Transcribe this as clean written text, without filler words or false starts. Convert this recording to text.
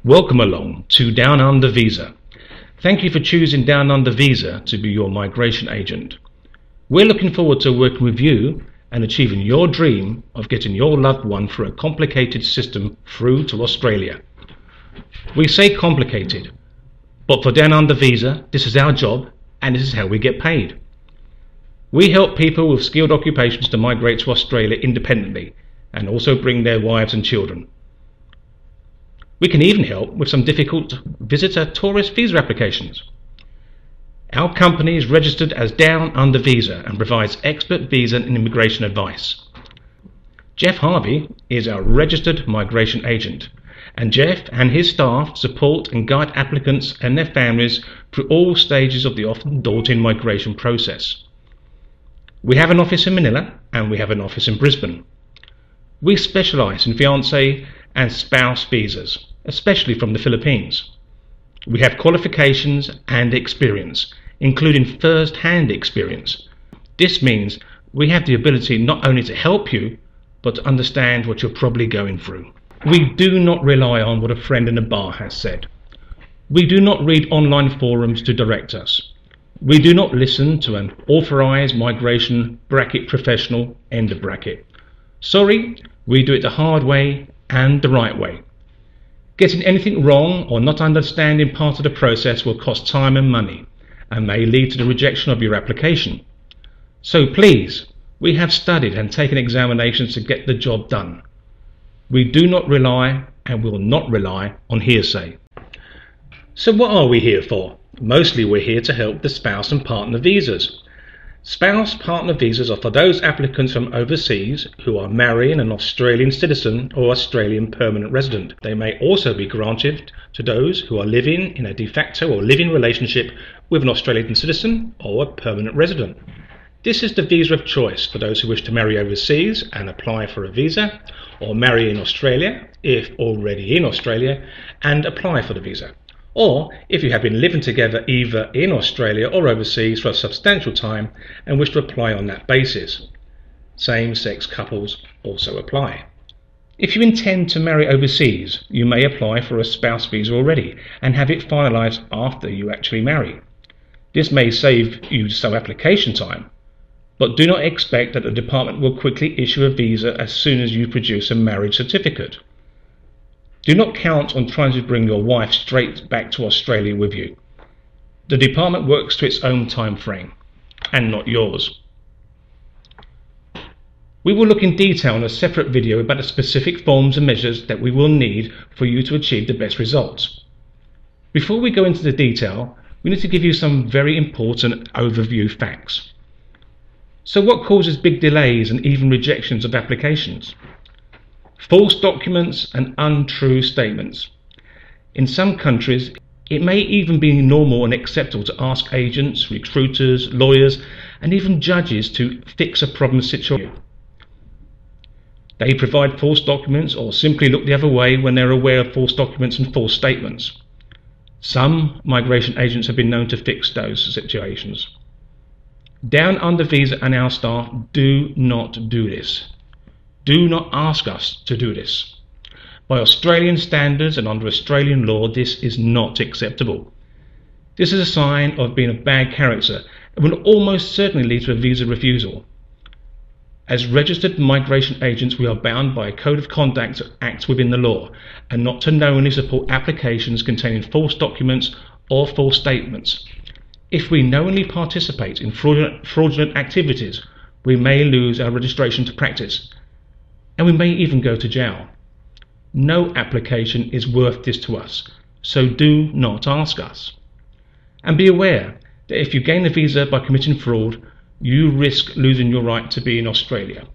Welcome along to Down Under Visa. Thank you for choosing Down Under Visa to be your migration agent. We're looking forward to working with you and achieving your dream of getting your loved one through a complicated system through to Australia. We say complicated, but for Down Under Visa, this is our job and this is how we get paid. We help people with skilled occupations to migrate to Australia independently and also bring their wives and children. We can even help with some difficult visitor tourist visa applications. Our company is registered as Down Under Visa and provides expert visa and immigration advice. Jeff Harvie is our registered migration agent, and Jeff and his staff support and guide applicants and their families through all stages of the often daunting migration process. We have an office in Manila and we have an office in Brisbane. We specialise in fiancee and spouse visas, especially from the Philippines. We have qualifications and experience, including first-hand experience. This means we have the ability not only to help you, but to understand what you're probably going through. We do not rely on what a friend in a bar has said. We do not read online forums to direct us. We do not listen to an authorised migration bracket professional, end of bracket. Sorry, we do it the hard way and the right way. Getting anything wrong or not understanding part of the process will cost time and money and may lead to the rejection of your application. So please, we have studied and taken examinations to get the job done. We do not rely and will not rely on hearsay. So what are we here for? Mostly we're here to help the spouse and partner visas. Spouse partner visas are for those applicants from overseas who are marrying an Australian citizen or Australian permanent resident. They may also be granted to those who are living in a de facto or living relationship with an Australian citizen or a permanent resident. This is the visa of choice for those who wish to marry overseas and apply for a visa, or marry in Australia if already in Australia and apply for the visa. Or if you have been living together either in Australia or overseas for a substantial time and wish to apply on that basis. Same-sex couples also apply. If you intend to marry overseas, you may apply for a spouse visa already and have it finalised after you actually marry. This may save you some application time, but do not expect that the department will quickly issue a visa as soon as you produce a marriage certificate. Do not count on trying to bring your wife straight back to Australia with you. The department works to its own time frame, and not yours. We will look in detail in a separate video about the specific forms and measures that we will need for you to achieve the best results. Before we go into the detail, we need to give you some very important overview facts. So what causes big delays and even rejections of applications? False documents and untrue statements. In some countries, it may even be normal and acceptable to ask agents, recruiters, lawyers, and even judges to fix a problem situation. They provide false documents or simply look the other way when they're aware of false documents and false statements. Some migration agents have been known to fix those situations. Down Under Visa and our staff do not do this. Do not ask us to do this. By Australian standards and under Australian law, this is not acceptable. This is a sign of being a bad character and will almost certainly lead to a visa refusal. As registered migration agents, we are bound by a code of conduct to act within the law and not to knowingly support applications containing false documents or false statements. If we knowingly participate in fraudulent activities, we may lose our registration to practice, and we may even go to jail. No application is worth this to us, so do not ask us. And be aware that if you gain a visa by committing fraud, you risk losing your right to be in Australia.